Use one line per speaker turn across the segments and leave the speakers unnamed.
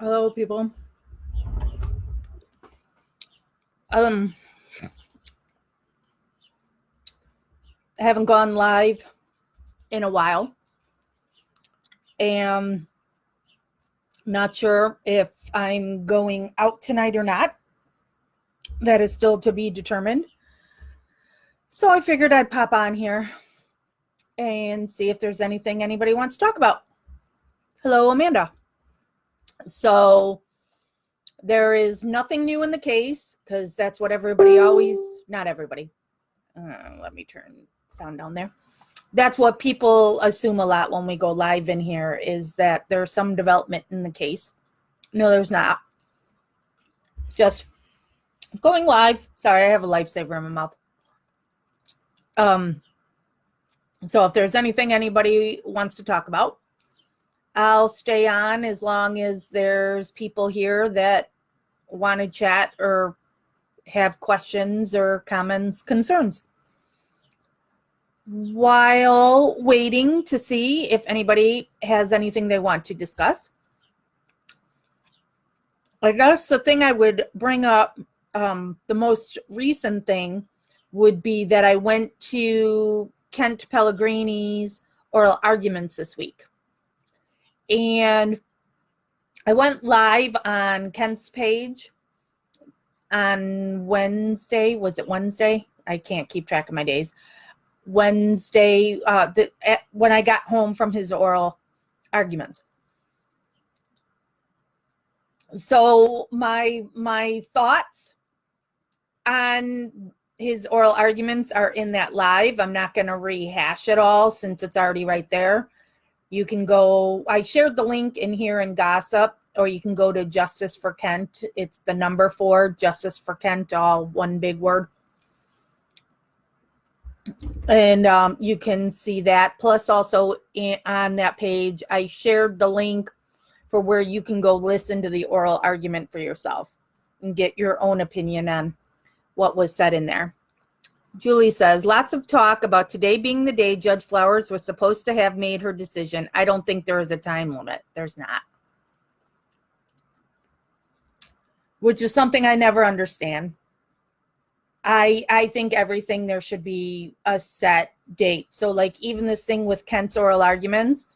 Hello, people. I haven't gone live in a while, and not sure if I'm going out tonight or not. That is still to be determined. So I figured I'd pop on here and see if there's anything anybody wants to talk about. Hello, Amanda. So there is nothing new in the case because that's what everybody always, not everybody. Let me turn sound down there. That's what people assume a lot when we go live in here, is that there's some development in the case. No, there's not. Just going live. Sorry, I have a lifesaver in my mouth. So if there's anything anybody wants to talk about, I'll stay on as long as there's people here that want to chat or have questions or comments, concerns. While waiting to see if anybody has anything they want to discuss, I guess the thing I would bring up, the most recent thing would be that I went to Kent Pellegrini's oral arguments this week. And I went live on Kent's page on Wednesday. Was it Wednesday? I can't keep track of my days. Wednesday, when I got home from his oral arguments. So my thoughts on his oral arguments are in that live. I'm not going to rehash it all since it's already right there. You can go, I shared the link in here in Gossip, or you can go to Justice for Kent. It's the number 4, Justice for Kent, all one big word. And you can see that. Plus also on that page, I shared the link for where you can go listen to the oral argument for yourself and get your own opinion on what was said in there. Julie says, lots of talk about today being the day Judge Flowers was supposed to have made her decision. I don't think there is a time limit. There's not. Which is something I never understand. I think everything there should be a set date. So like even this thing with Kent's oral arguments,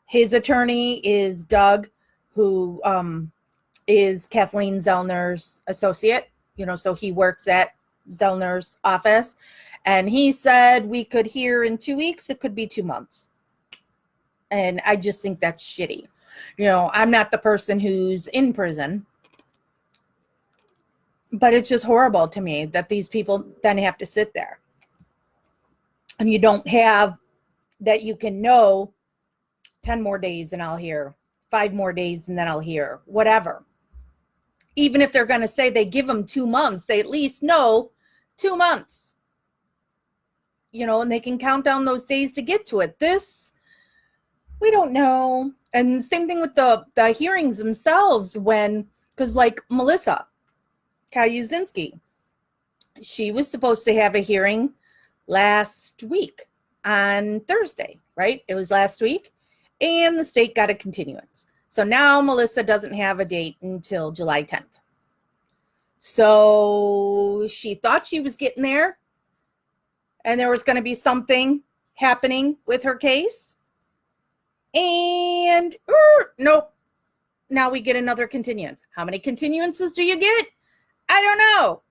his attorney is Doug, who is Kathleen Zellner's associate, so he works at Zellner's office. And he said we could hear in 2 weeks, it could be 2 months. And I just think that's shitty. I'm not the person who's in prison. But it's just horrible to me that these people then have to sit there. And you don't have that you can know 10 more days and I'll hear, 5 more days and then I'll hear, whatever. Even if they're going to say they give them 2 months, they at least know 2 months. And they can count down those days to get to it. This, we don't know. And same thing with the hearings themselves because like Melissa Kaluzinski, she was supposed to have a hearing last week on Thursday, right? It was last week, and the state got a continuance. So now Melissa doesn't have a date until July 10th. So she thought she was getting there, and there was going to be something happening with her case, and nope. Now we get another continuance. How many continuances do you get? I don't know.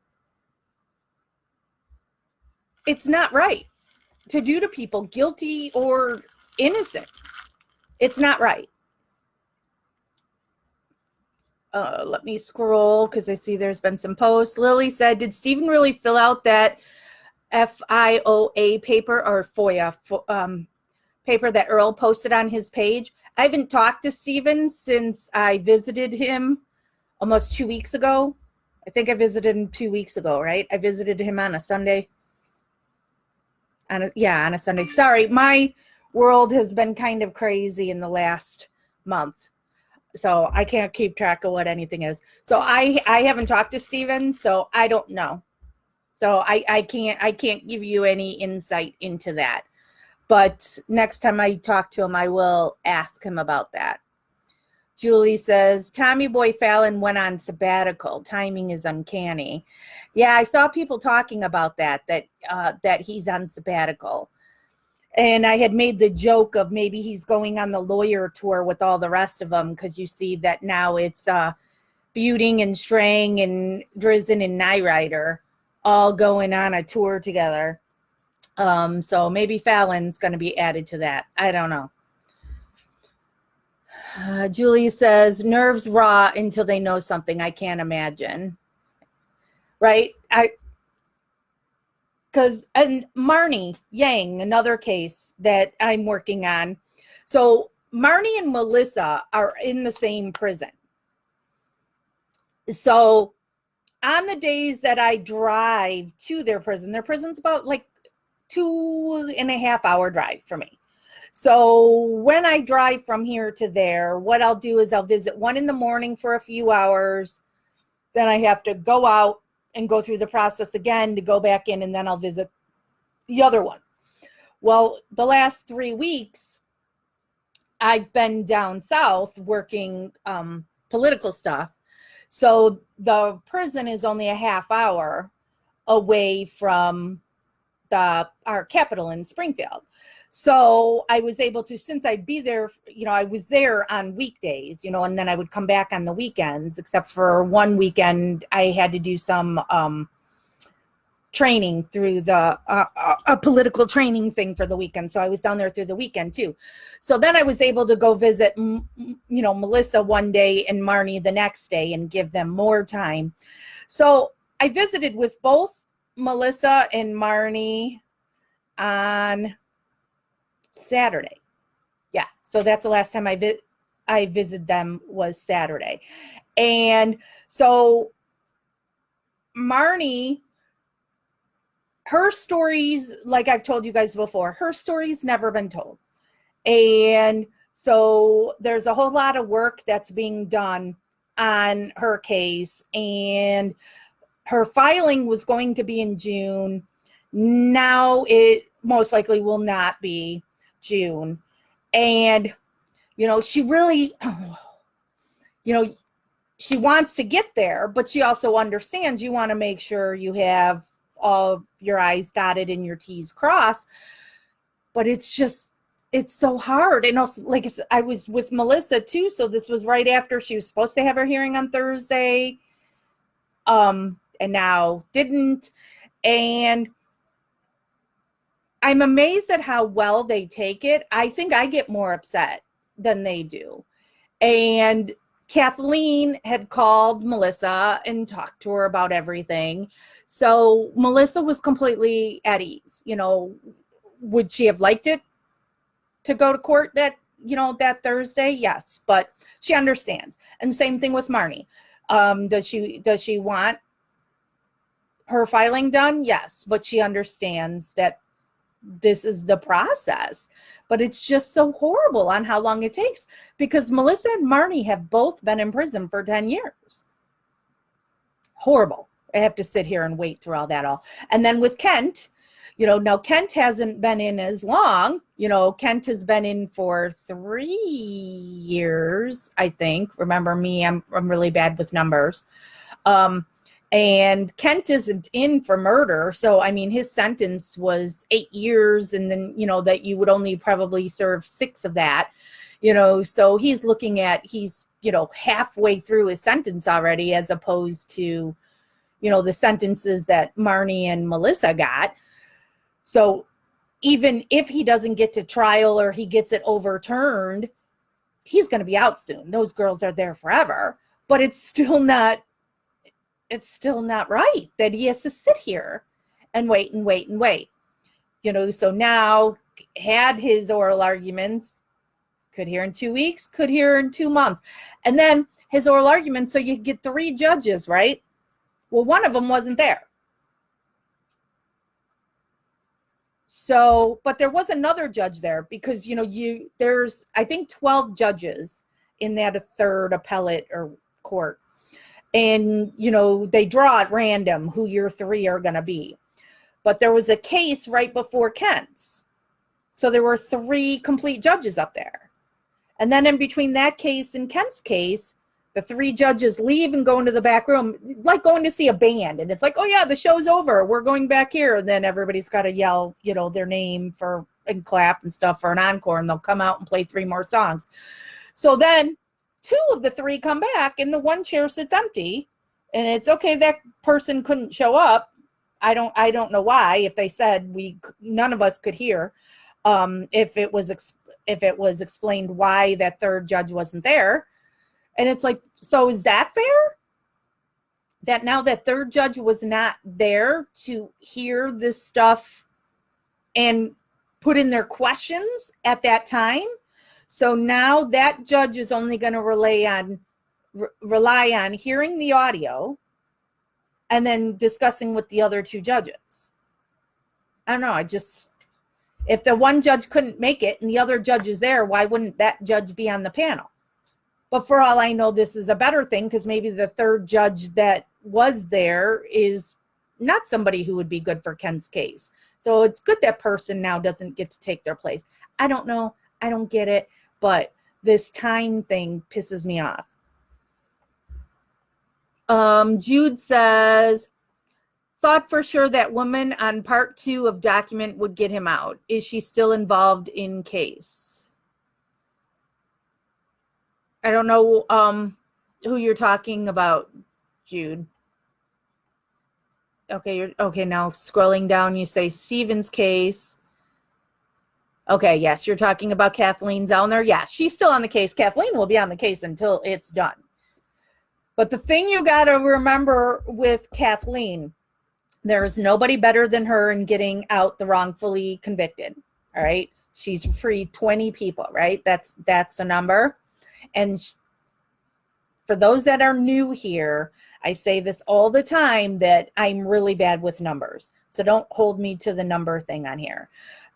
It's not right to do to people, guilty or innocent. It's not right. Let me scroll because I see there's been some posts. Lily said, did Stephen really fill out that FIOA paper or FOIA paper that Earl posted on his page? I haven't talked to Stephen since I visited him almost 2 weeks ago. I think I visited him 2 weeks ago, right? I visited him on a Sunday. On a Sunday. Sorry, my world has been kind of crazy in the last month. So I can't keep track of what anything is. So I haven't talked to Stephen, so I don't know. So I can't give you any insight into that. But next time I talk to him, I will ask him about that. Julie says, Tommy Boy Fallon went on sabbatical. Timing is uncanny. Yeah, I saw people talking about that he's on sabbatical. And I had made the joke of maybe he's going on the lawyer tour with all the rest of them, because you see that now it's Buting and Strang and Drizzen and Knight Rider all going on a tour together. So maybe Fallon's going to be added to that. I don't know. Julie says, nerves raw until they know something. I can't imagine. Right? And Marnie Yang, another case that I'm working on. So Marnie and Melissa are in the same prison. So on the days that I drive to their prison's about like 2.5 hour drive for me. So when I drive from here to there, what I'll do is I'll visit one in the morning for a few hours. Then I have to go out and go through the process again to go back in, and then I'll visit the other one. Well, the last 3 weeks, I've been down south working political stuff. So the prison is only a half hour away from our capital in Springfield. So I was able to, since I'd be there, I was there on weekdays, and then I would come back on the weekends, except for one weekend I had to do some training through a political training thing for the weekend. So I was down there through the weekend too. So then I was able to go visit, Melissa one day and Marnie the next day and give them more time. So I visited with both Melissa and Marnie on Saturday. Yeah. So that's the last time I visited them was Saturday. And so Marnie, her stories, like I've told you guys before, her story's never been told. And so there's a whole lot of work that's being done on her case, and her filing was going to be in June. Now it most likely will not be June. And, she really, she wants to get there, but she also understands you want to make sure you have all your I's dotted and your T's crossed. But it's so hard. And also, like I said, I was with Melissa too. So this was right after she was supposed to have her hearing on Thursday. And now didn't. And I'm amazed at how well they take it. I think I get more upset than they do. And Kathleen had called Melissa and talked to her about everything. So Melissa was completely at ease. Would she have liked it to go to court that Thursday? Yes, but she understands. And same thing with Marnie. Does she want her filing done? Yes, but she understands that this is the process. But it's just so horrible on how long it takes, because Melissa and Marnie have both been in prison for 10 years. Horrible. I have to sit here and wait through all that all. And then with Kent, now Kent hasn't been in as long. Kent has been in for 3 years, I think. Remember me, I'm really bad with numbers. And Kent isn't in for murder. So, his sentence was 8 years, and then, that you would only probably serve 6 of that, so he's looking at, halfway through his sentence already, as opposed to, the sentences that Marnie and Melissa got. So even if he doesn't get to trial or he gets it overturned, he's going to be out soon. Those girls are there forever, but it's still not right that he has to sit here and wait and wait and wait. So now had his oral arguments, could hear in 2 weeks, could hear in 2 months. And then his oral arguments, so you get 3 judges, right? Well, one of them wasn't there. So, but there was another judge there, because, there's, I think, 12 judges in that third appellate or court. And, they draw at random who your 3 are going to be. But there was a case right before Kent's. So there were 3 complete judges up there. And then in between that case and Kent's case, the 3 judges leave and go into the back room, like going to see a band. And it's like, oh yeah, the show's over. We're going back here. And then everybody's got to yell, their name and clap and stuff for an encore. And they'll come out and play 3 more songs. So then 2 of the 3 come back and the one chair sits empty. And it's okay, that person couldn't show up. I don't know why. If they said none of us could hear, if it was explained why that 3rd judge wasn't there. And it's like, so is that fair? That now that 3rd judge was not there to hear this stuff and put in their questions at that time. So now that judge is only going to rely on hearing the audio and then discussing with the other 2 judges. I don't know. If the one judge couldn't make it and the other judge is there, why wouldn't that judge be on the panel? But for all I know, this is a better thing because maybe the 3rd judge that was there is not somebody who would be good for Ken's case. So it's good that person now doesn't get to take their place. I don't know. I don't get it. But this time thing pisses me off. Jude says, thought for sure that woman on part 2 of document would get him out. Is she still involved in case? I don't know who you're talking about, Jude. Okay, now scrolling down, you say Stephen's case. Okay, yes, you're talking about Kathleen Zellner. Yeah, she's still on the case. Kathleen will be on the case until it's done. But the thing you got to remember with Kathleen, there is nobody better than her in getting out the wrongfully convicted. All right. She's freed 20 people, right? That's the number. And for those that are new here, I say this all the time that I'm really bad with numbers. So don't hold me to the number thing on here.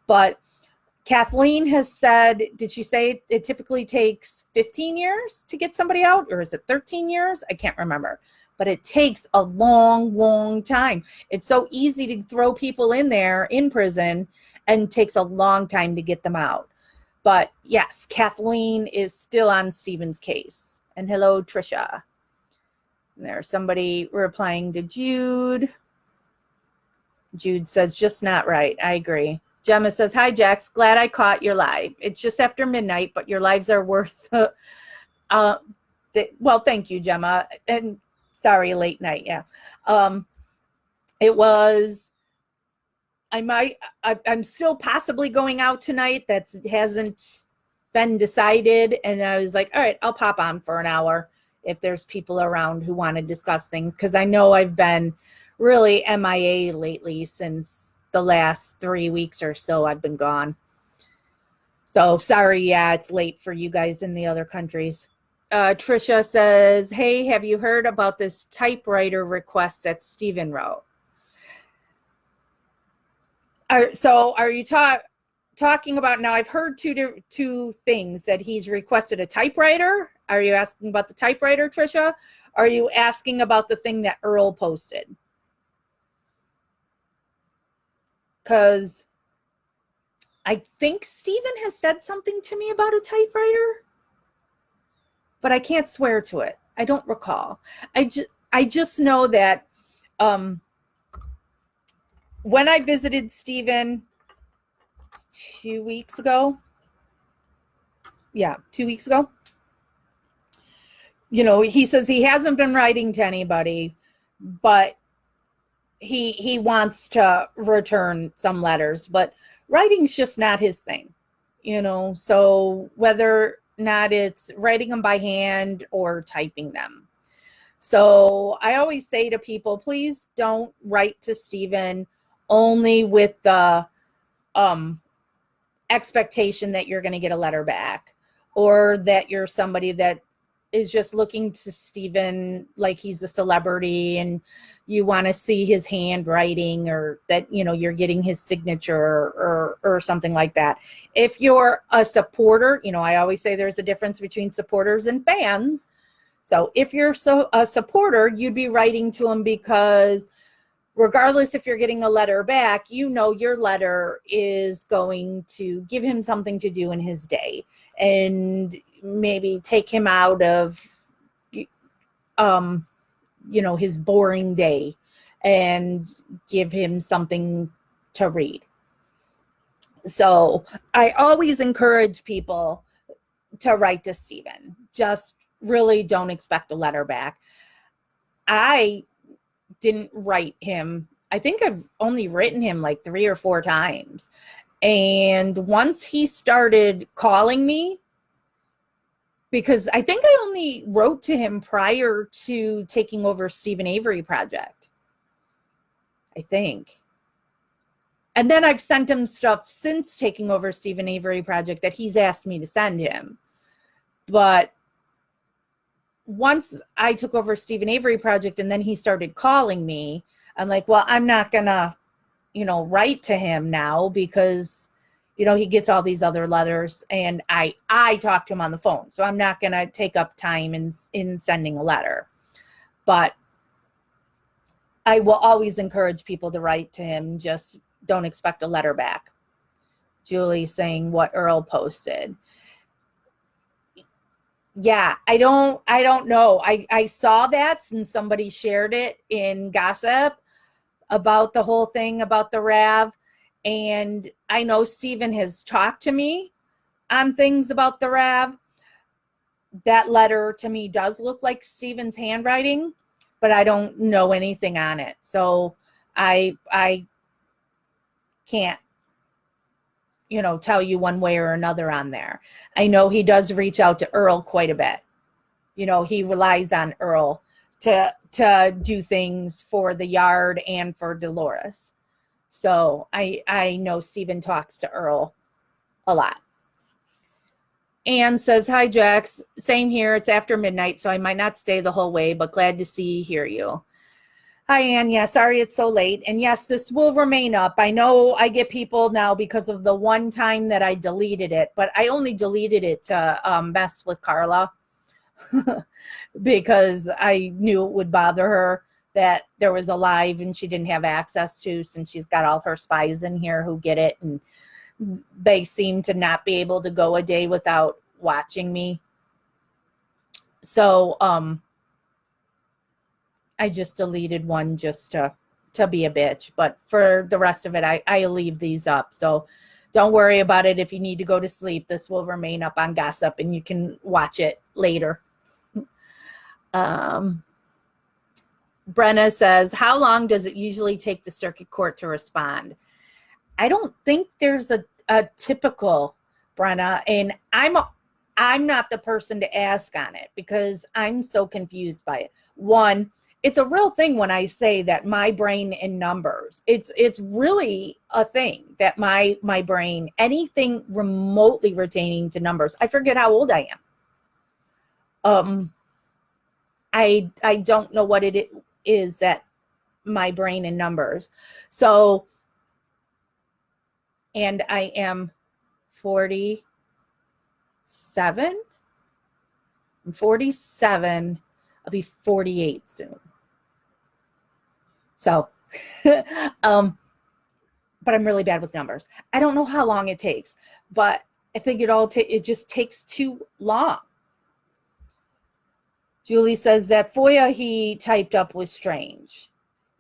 But Kathleen has said, did she say it typically takes 15 years to get somebody out? Or is it 13 years? I can't remember. But it takes a long, long time. It's so easy to throw people in there in prison and takes a long time to get them out. But yes, Kathleen is still on Stephen's case. And hello, Trisha. And there's somebody replying to Jude. Jude says, just not right. I agree. Gemma says, hi, Jax. Glad I caught your live. It's just after midnight, but your lives are worth well, thank you, Gemma. And sorry, late night. Yeah. It was, I'm still possibly going out tonight. That hasn't been decided. And I was like, all right, I'll pop on for an hour if there's people around who want to discuss things. Cause I know I've been really MIA lately since the last 3 weeks or so I've been gone. So sorry. Yeah, it's late for you guys in the other countries. Trisha says, hey, have you heard about this typewriter request that Stephen wrote? Are you talking about, now I've heard two things, that he's requested a typewriter. Are you asking about the typewriter, Trisha? Are you asking about the thing that Earl posted? Because I think Stephen has said something to me about a typewriter, but I can't swear to it. I don't recall. I just know that when I visited Stephen 2 weeks ago, 2 weeks ago, he says he hasn't been writing to anybody, but he wants to return some letters, but writing's just not his thing, so whether or not it's writing them by hand or typing them. So I always say to people, please don't write to Stephen only with the expectation that you're going to get a letter back, or that you're somebody that is just looking to Stephen like he's a celebrity and you want to see his handwriting, or that, you're getting his signature or something like that. If you're a supporter, I always say there's a difference between supporters and fans. So if you're a supporter, you'd be writing to him because regardless if you're getting a letter back, your letter is going to give him something to do in his day. And maybe take him out of, his boring day and give him something to read. So I always encourage people to write to Stephen. Just really don't expect a letter back. I didn't write him. I think I've only written him like 3 or 4 times. And once he started calling me, because I think I only wrote to him prior to taking over Stephen Avery Project, I think. And then I've sent him stuff since taking over Stephen Avery Project that he's asked me to send him. But once I took over Stephen Avery Project and then he started calling me, I'm like, well, I'm not going to, write to him now because, he gets all these other letters and I talk to him on the phone. So I'm not going to take up time in sending a letter. But I will always encourage people to write to him. Just don't expect a letter back. Julie saying what Earl posted. Yeah, I don't know. I saw that and somebody shared it in gossip about the whole thing about the RAV. And I know Stephen has talked to me on things about the RAV. That letter to me does look like Stephen's handwriting, but I don't know anything on it. So I can't, tell you one way or another on there. I know he does reach out to Earl quite a bit. He relies on Earl to do things for the yard and for Dolores. So I know Stephen talks to Earl a lot. Anne says, hi, Jax. Same here. It's after midnight, so I might not stay the whole way, but glad to hear you. Hi, Anne. Yeah, sorry it's so late. And yes, this will remain up. I know I get people now because of the one time that I deleted it, but I only deleted it to mess with Carla because I knew it would bother her that there was a live and she didn't have access to, since she's got all her spies in here who get it. And they seem to not be able to go a day without watching me. So, I just deleted one just to be a bitch. But for the rest of it, I leave these up. So don't worry about it. If you need to go to sleep, this will remain up on Gossip and you can watch it later. Brenna says, how long does it usually take the circuit court to respond? I don't think there's a typical, Brenna, and I'm not the person to ask on it because I'm so confused by it. One, it's a real thing when I say that my brain in numbers, it's really a thing that my brain, anything remotely retaining to numbers, I forget how old I am. I don't know what it is that my brain in numbers. So, and I am 47. I'm 47. I'll be 48 soon. So, but I'm really bad with numbers. I don't know how long it takes, but I think it just takes too long. Julie says that FOIA he typed up was strange.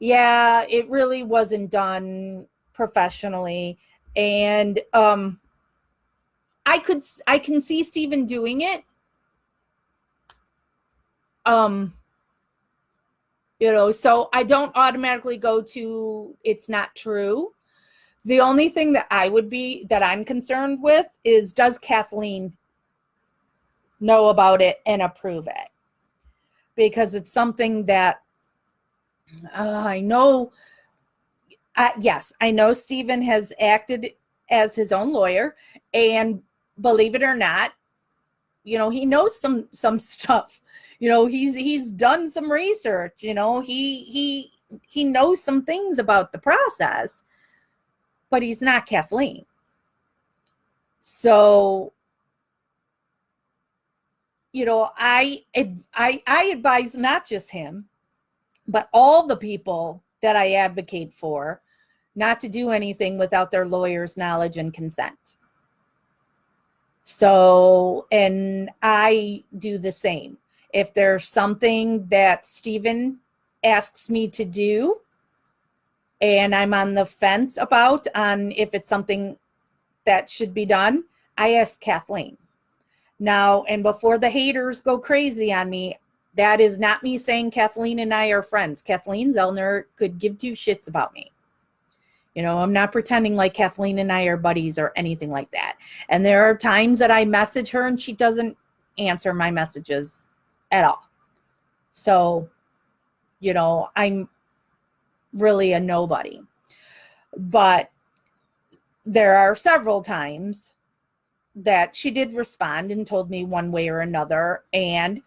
Yeah, it really wasn't done professionally. And I can see Stephen doing it. So I don't automatically go to it's not true. The only thing that I'm concerned with is, does Kathleen know about it and approve it? Because it's something that I know. Yes, I know Stephen has acted as his own lawyer, and believe it or not, he knows some stuff. He's done some research. He knows some things about the process, but he's not Kathleen. So, I advise not just him, but all the people that I advocate for not to do anything without their lawyer's knowledge and consent. So, and I do the same. If there's something that Stephen asks me to do and I'm on the fence about on if it's something that should be done, I ask Kathleen. Now, and before the haters go crazy on me, that is not me saying Kathleen and I are friends. Kathleen Zellner could give two shits about me. You know, I'm not pretending like Kathleen and I are buddies or anything like that. And there are times that I message her and she doesn't answer my messages at all. So, you know, I'm really a nobody. But there are several times that she did respond and told me one way or another, and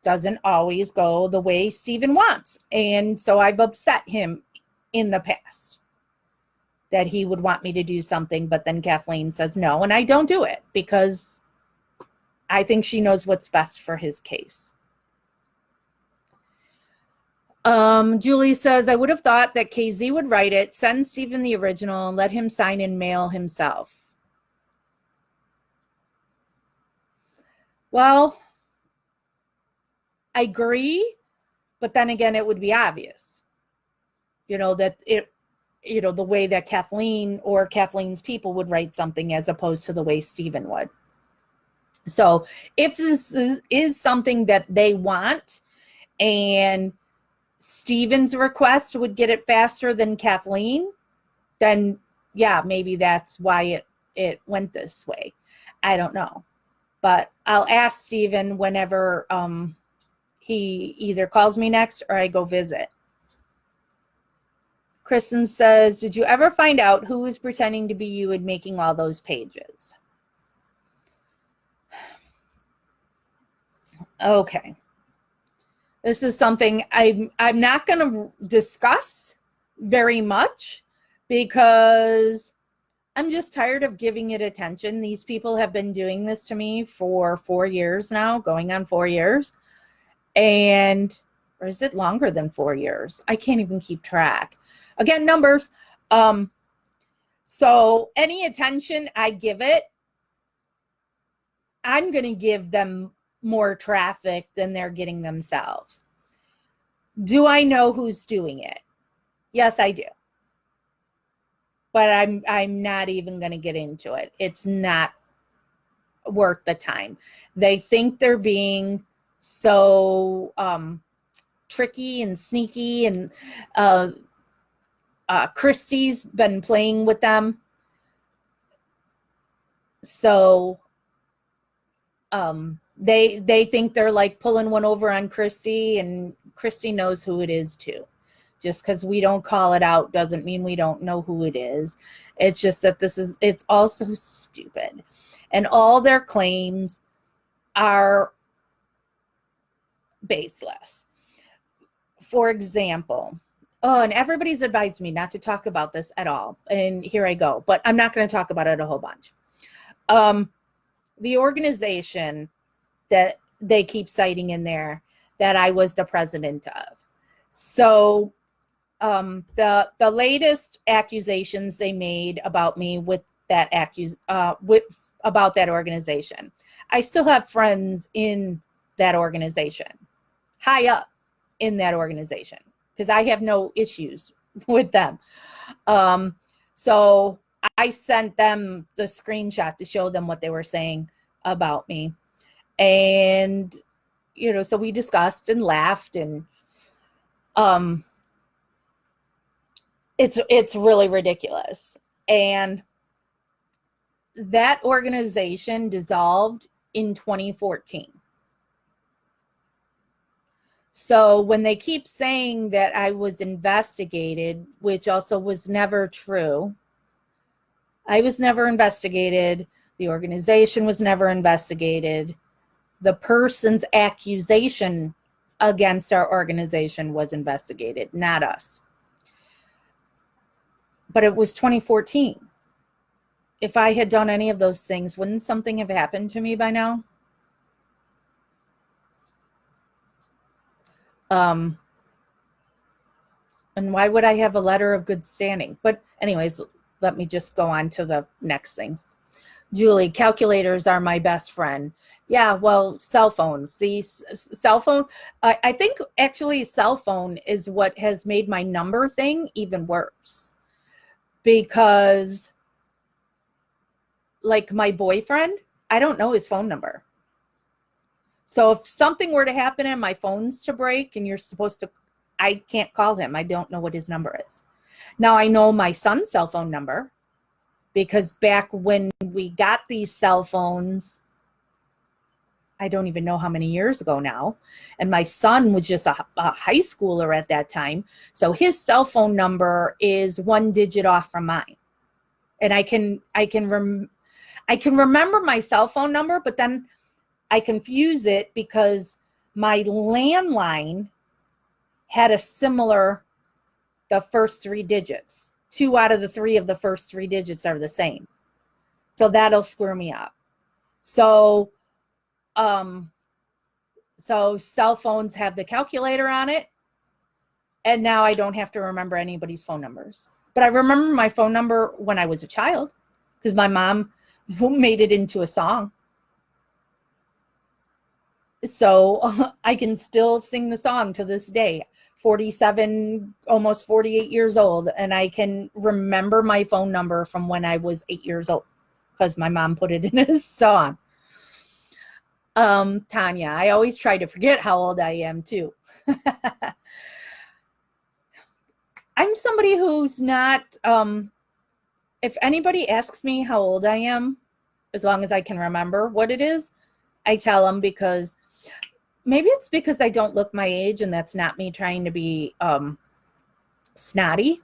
doesn't always go the way Stephen wants. And so I've upset him in the past that he would want me to do something, but then Kathleen says no, and I don't do it because I think she knows what's best for his case. Julie says, I would have thought that KZ would write it, send Stephen the original, and let him sign and mail himself. Well, I agree, but then again, it would be obvious, you know, that it, you know, the way that Kathleen or Kathleen's people would write something as opposed to the way Stephen would. So if this is something that they want and Stephen's request would get it faster than Kathleen, then yeah, maybe that's why it went this way. I don't know. But I'll ask Stephen whenever he either calls me next or I go visit. Kristen says, did you ever find out who was pretending to be you and making all those pages? Okay. This is something I'm not going to discuss very much because I'm just tired of giving it attention. These people have been doing this to me for 4 years now, going on 4 years. And, or is it longer than 4 years? I can't even keep track. Again, numbers. So any attention I give it, I'm going to give them more traffic than they're getting themselves. Do I know who's doing it? Yes, I do. But I'm not even going to get into it. It's not worth the time. They think they're being so tricky and sneaky, and Christy's been playing with them. So they think they're like pulling one over on Christy, and Christy knows who it is too. Just because we don't call it out doesn't mean we don't know who it is. It's just that it's also stupid. And all their claims are baseless. For example, and everybody's advised me not to talk about this at all. And here I go. But I'm not going to talk about it a whole bunch. The organization that they keep citing in there that I was the president of. So the latest accusations they made about me with that about that organization. I still have friends in that organization, high up in that organization, because I have no issues with them. So I sent them the screenshot to show them what they were saying about me. And, you know, so we discussed and laughed, and it's really ridiculous. And that organization dissolved in 2014. So when they keep saying that I was investigated, which also was never true, I was never investigated. The organization was never investigated. The person's accusation against our organization was investigated, not us. But it was 2014. If I had done any of those things, wouldn't something have happened to me by now? And why would I have a letter of good standing? But anyways, let me just go on to the next thing. Julie, calculators are my best friend. Yeah, well, cell phones. See, cell phone. I think actually cell phone is what has made my number thing even worse, because like my boyfriend, I don't know his phone number. So if something were to happen and my phone's to break and you're supposed to, I can't call him. I don't know what his number is. Now I know my son's cell phone number, because back when we got these cell phones, I don't even know how many years ago now, and my son was just a high schooler at that time. So his cell phone number is one digit off from mine. And I can remember my cell phone number, but then I confuse it because my landline had a similar, the first three digits. 2 out of the 3 of the first 3 digits are the same. So that'll screw me up. So cell phones have the calculator on it, and now I don't have to remember anybody's phone numbers. But I remember my phone number when I was a child, because my mom made it into a song. So I can still sing the song to this day, 47, almost 48 years old, and I can remember my phone number from when I was 8 years old, because my mom put it in a song. Tanya, I always try to forget how old I am too. I'm somebody who's not, if anybody asks me how old I am, as long as I can remember what it is, I tell them, because maybe it's because I don't look my age, and that's not me trying to be snotty,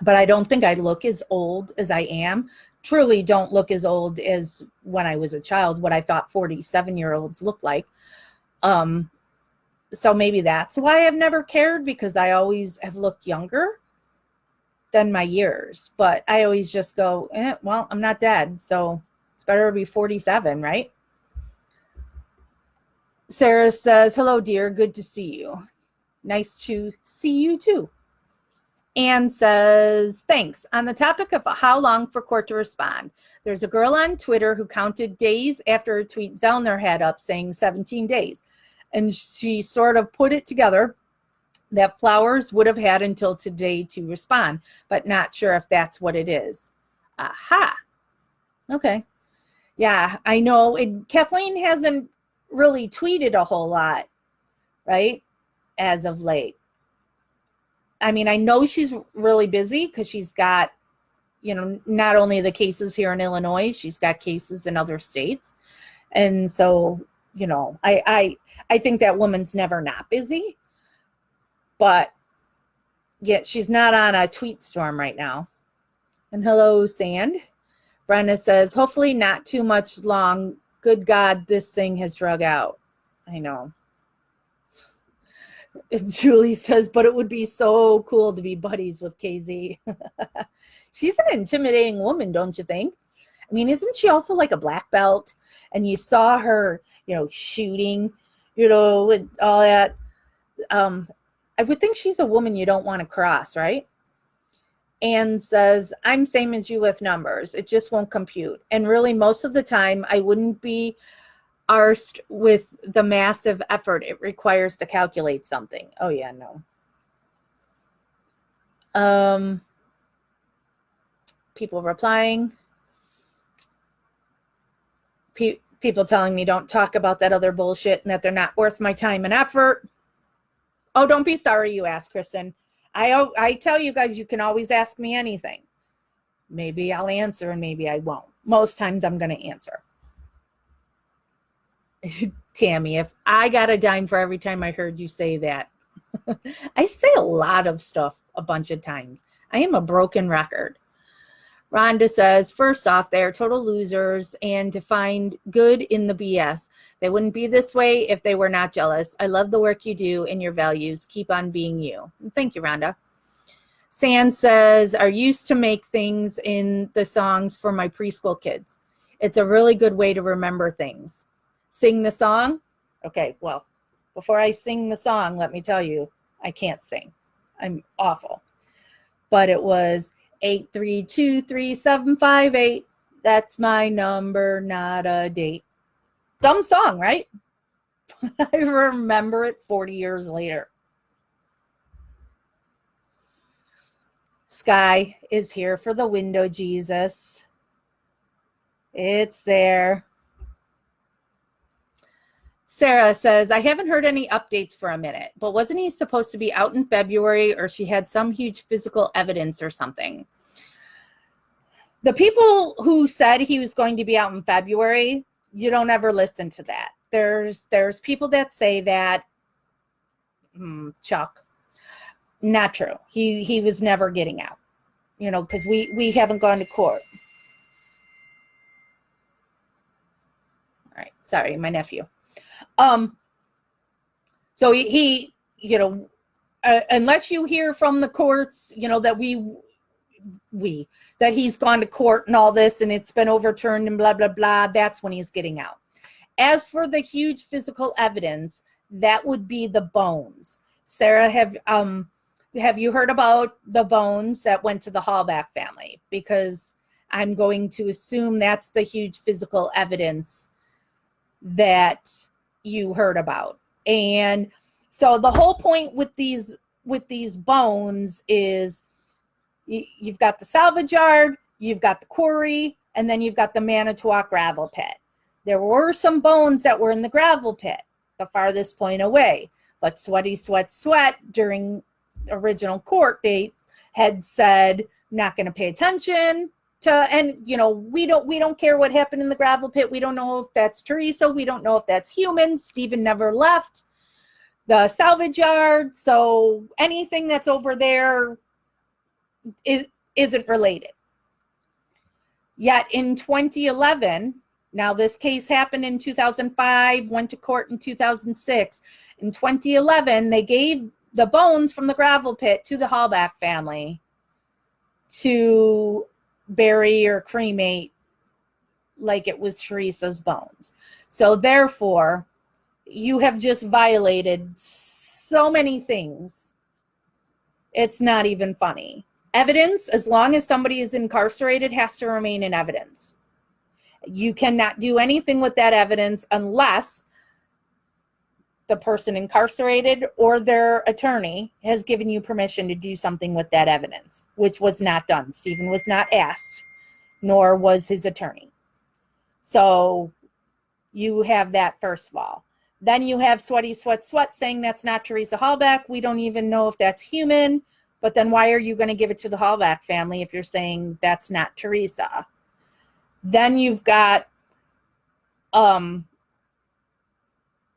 but I don't think I look as old as I am. Truly don't look as old as when I was a child, what I thought 47-year-olds look like. So maybe that's why I've never cared, because I always have looked younger than my years. But I always just go, well, I'm not dead, so it's better to be 47, right? Sarah says, hello, dear. Good to see you. Nice to see you too. Anne says, thanks. On the topic of how long for court to respond, there's a girl on Twitter who counted days after a tweet Zellner had up saying 17 days. And she sort of put it together that Flowers would have had until today to respond, but not sure if that's what it is. Aha. Okay. Yeah, I know. Kathleen hasn't really tweeted a whole lot, right, as of late. I mean, I know she's really busy because she's got, not only the cases here in Illinois, she's got cases in other states. And so, I think that woman's never not busy, but yet she's not on a tweet storm right now. And hello, Sand. Brenda says, hopefully not too much long. Good God, this thing has drug out. I know. Julie says, but it would be so cool to be buddies with KZ. She's an intimidating woman, don't you think? I mean, isn't she also like a black belt? And you saw her, shooting, with all that. I would think she's a woman you don't want to cross, right? Anne says, I'm same as you with numbers. It just won't compute. And really, most of the time, I wouldn't be arsed with the massive effort it requires to calculate something. Oh yeah, no. People replying. People telling me don't talk about that other bullshit and that they're not worth my time and effort. Oh, don't be sorry you asked, Kristen. I tell you guys, you can always ask me anything. Maybe I'll answer and maybe I won't. Most times I'm going to answer. Tammy, if I got a dime for every time I heard you say that. I say a lot of stuff a bunch of times. I am a broken record. Rhonda says, first off, they are total losers, and to find good in the BS. They wouldn't be this way if they were not jealous. I love the work you do and your values. Keep on being you. Thank you, Rhonda. San says, I used to make things in the songs for my preschool kids. It's a really good way to remember things. Sing the song? Okay, well, before I sing the song, let me tell you, I can't sing. I'm awful. But it was 8323758. That's my number, not a date. Dumb song, right? I remember it 40 years later. Sky is here for the window, Jesus. It's there. Sarah says, I haven't heard any updates for a minute, but wasn't he supposed to be out in February, or she had some huge physical evidence or something? The people who said he was going to be out in February, you don't ever listen to that. There's people that say that, Chuck, not true. He was never getting out, because we haven't gone to court. All right, sorry, my nephew. So he unless you hear from the courts, that that he's gone to court and all this and it's been overturned and blah, blah, blah, that's when he's getting out. As for the huge physical evidence, that would be the bones. Sarah, have you heard about the bones that went to the Hallback family? Because I'm going to assume that's the huge physical evidence that you heard about. And so the whole point with these bones is you've got the salvage yard, you've got the quarry, and then you've got the Manitowoc gravel pit. There were some bones that were in the gravel pit, the farthest point away, but Sweaty Sweat during original court dates had said not going to pay attention to, and we don't care what happened in the gravel pit. We don't know if that's Teresa. We don't know if that's humans. Stephen never left the salvage yard, so anything that's over there isn't related. Yet in 2011, now this case happened in 2005, went to court in 2006. In 2011, they gave the bones from the gravel pit to the Hallback family to bury or cremate like it was Teresa's bones. So therefore, you have just violated so many things. It's not even funny. Evidence, as long as somebody is incarcerated, has to remain in evidence. You cannot do anything with that evidence unless the person incarcerated or their attorney has given you permission to do something with that evidence, which was not done. Stephen was not asked, nor was his attorney. So you have that first of all. Then you have Sweaty Sweat saying that's not Teresa Hallback. We don't even know if that's human. But then why are you going to give it to the Hallback family if you're saying that's not Teresa? Then you've got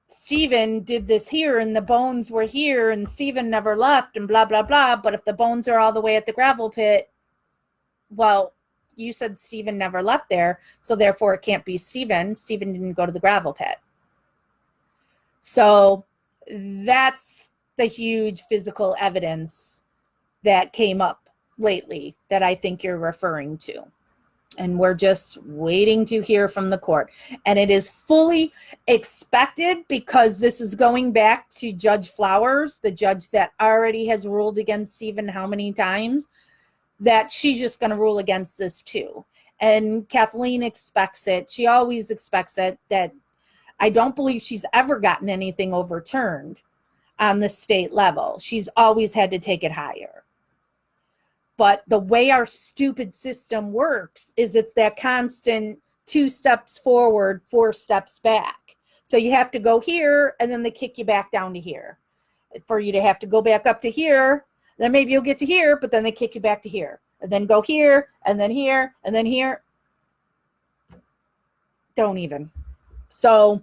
Stephen did this here and the bones were here and Stephen never left and blah, blah, blah. But if the bones are all the way at the gravel pit, well, you said Stephen never left there. So therefore it can't be Stephen. Stephen didn't go to the gravel pit. So that's the huge physical evidence that came up lately that I think you're referring to. And we're just waiting to hear from the court. And it is fully expected because this is going back to Judge Flowers, the judge that already has ruled against Stephen how many times, that she's just going to rule against this too. And Kathleen expects it. She always expects it. That I don't believe she's ever gotten anything overturned on the state level. She's always had to take it higher. But the way our stupid system works is it's that constant 2 steps forward, 4 steps back. So you have to go here and then they kick you back down to here. For you to have to go back up to here, then maybe you'll get to here, but then they kick you back to here. And then go here, and then here, and then here. Don't even. So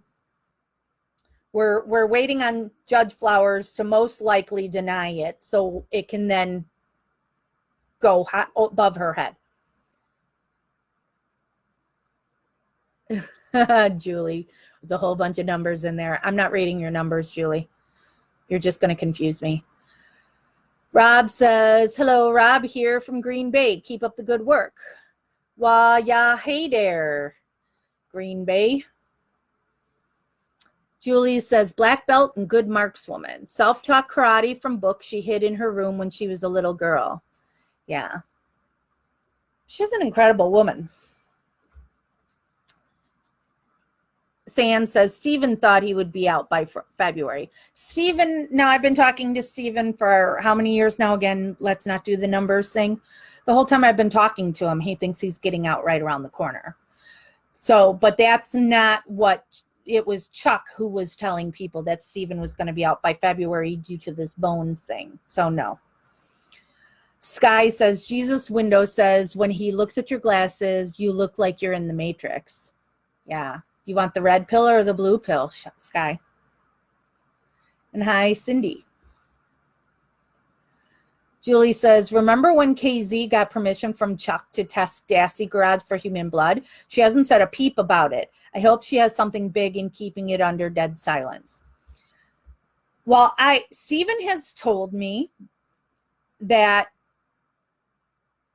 we're waiting on Judge Flowers to most likely deny it so it can then go above her head. Julie, with a whole bunch of numbers in there. I'm not reading your numbers, Julie. You're just going to confuse me. Rob says, hello, Rob here from Green Bay. Keep up the good work. Wah, yeah, hey there, Green Bay. Julie says, black belt and good markswoman. Self-taught karate from books she hid in her room when she was a little girl. Yeah. She's an incredible woman. Sand says Stephen thought he would be out by February. Stephen, now I've been talking to Stephen for how many years now? Again, let's not do the numbers thing. The whole time I've been talking to him, he thinks he's getting out right around the corner. So, but that's not what, it was Chuck who was telling people that Stephen was going to be out by February due to this bones thing. So no. Sky says, Jesus Window says, when he looks at your glasses, you look like you're in the Matrix. Yeah. You want the red pill or the blue pill, Sky? And hi, Cindy. Julie says, remember when KZ got permission from Chuck to test Dassey Garage for human blood? She hasn't said a peep about it. I hope she has something big in keeping it under dead silence. Well, Stephen has told me that,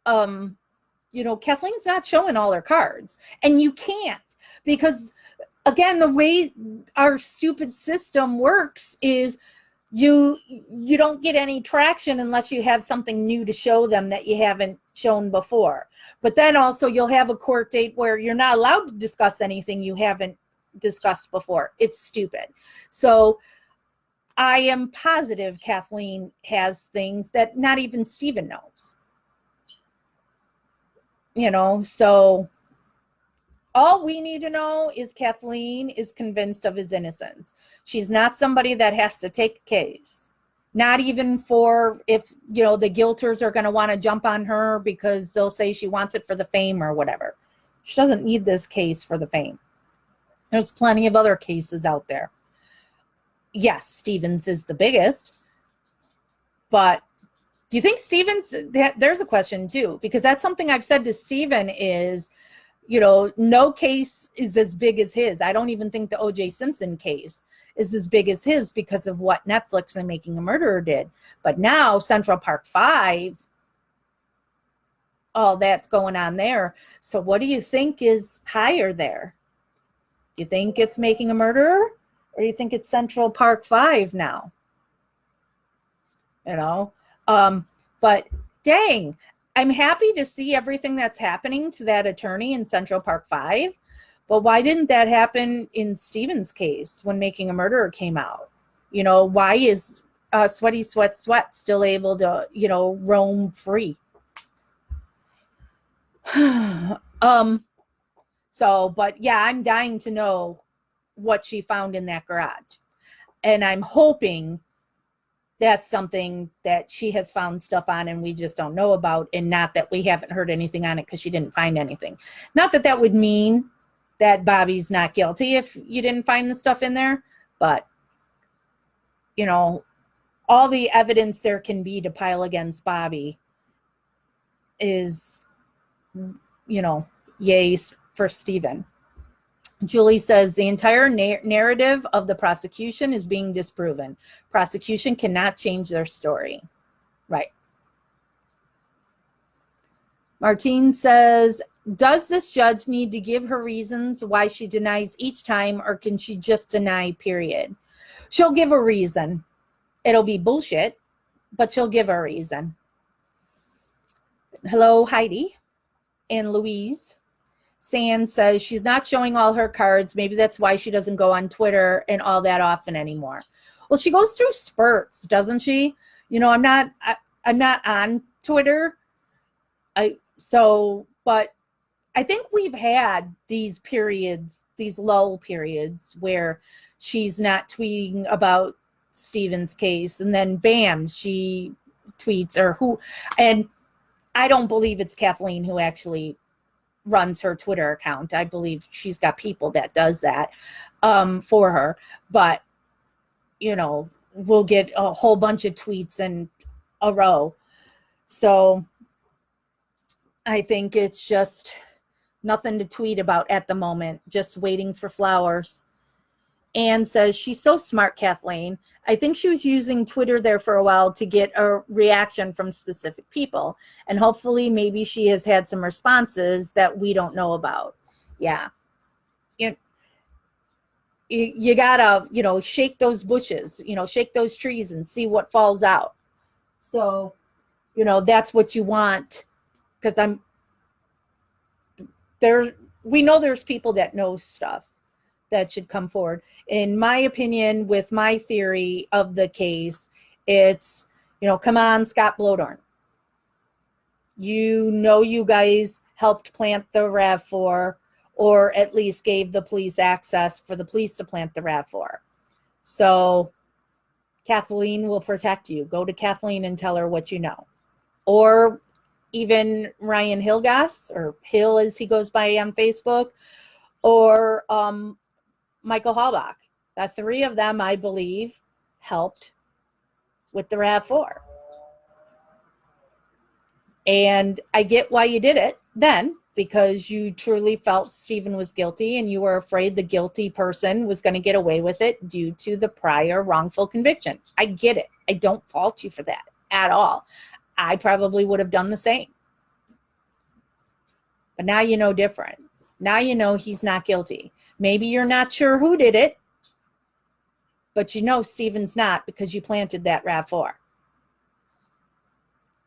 Kathleen's not showing all her cards. And you can't, because again, the way our stupid system works is you don't get any traction unless you have something new to show them that you haven't shown before. But then also you'll have a court date where you're not allowed to discuss anything you haven't discussed before. It's stupid. So I am positive Kathleen has things that not even Stephen knows. So all we need to know is Kathleen is convinced of his innocence. She's not somebody that has to take a case. Not even for if, the guilters are going to want to jump on her because they'll say she wants it for the fame or whatever. She doesn't need this case for the fame. There's plenty of other cases out there. Yes, Stevens is the biggest. But do you think Stevens, there's a question too, because that's something I've said to Stephen is, no case is as big as his. I don't even think the O.J. Simpson case is as big as his because of what Netflix and Making a Murderer did. But now Central Park 5, all that's going on there. So what do you think is higher there? Do you think it's Making a Murderer, or do you think it's Central Park 5 now? But dang, I'm happy to see everything that's happening to that attorney in Central Park 5. But why didn't that happen in Stephen's case when Making a Murderer came out? Why is Sweaty Sweat still able to, roam free? But yeah, I'm dying to know what she found in that garage. And I'm hoping that's something that she has found stuff on and we just don't know about, and not that we haven't heard anything on it because she didn't find anything. Not that that would mean that Bobby's not guilty if you didn't find the stuff in there, but all the evidence there can be to pile against Bobby is, yay for Stephen. Julie says the entire narrative of the prosecution is being disproven. Prosecution cannot change their story. Right. Martine says, does this judge need to give her reasons why she denies each time, or can she just deny, period? She'll give a reason. It'll be bullshit, but she'll give a reason. Hello, Heidi and Louise. Sand says she's not showing all her cards. Maybe that's why she doesn't go on Twitter and all that often anymore. Well, she goes through spurts, doesn't she? I'm not on Twitter. But I think we've had these periods, these lull periods where she's not tweeting about Stephen's case, and then bam, she tweets, or who, and I don't believe it's Kathleen who actually runs her Twitter account. I believe she's got people that does that for her, but we'll get a whole bunch of tweets in a row. So I think it's just nothing to tweet about at the moment, just waiting for flowers. Anne says, she's so smart, Kathleen. I think she was using Twitter there for a while to get a reaction from specific people. And hopefully maybe she has had some responses that we don't know about. Yeah. You gotta, shake those bushes, shake those trees and see what falls out. So, that's what you want. Because we know there's people that know stuff that should come forward. In my opinion, with my theory of the case, it's, come on, Scott Blodorn. You guys helped plant the RAV4, or at least gave the police access for the police to plant the RAV4. So Kathleen will protect you. Go to Kathleen and tell her what you know. Or even Ryan Hilgas, or Hill as he goes by on Facebook, or Michael Halbach. The three of them, I believe, helped with the RAV4. And I get why you did it then, because you truly felt Stephen was guilty and you were afraid the guilty person was going to get away with it due to the prior wrongful conviction. I get it. I don't fault you for that at all. I probably would have done the same. But now you know different. Now you know he's not guilty. Maybe you're not sure who did it, but you know Stephen's not, because you planted that RAV4.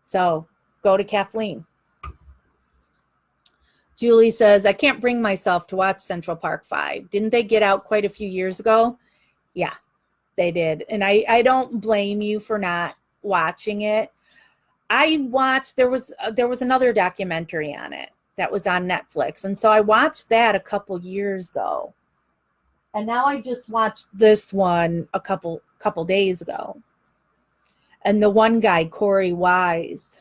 So go to Kathleen. Julie says, I can't bring myself to watch Central Park 5. Didn't they get out quite a few years ago? Yeah, they did. And I don't blame you for not watching it. I watched, there was another documentary on it that was on Netflix. And so I watched that a couple years ago. And now I just watched this one a couple days ago. And the one guy, Corey Wise,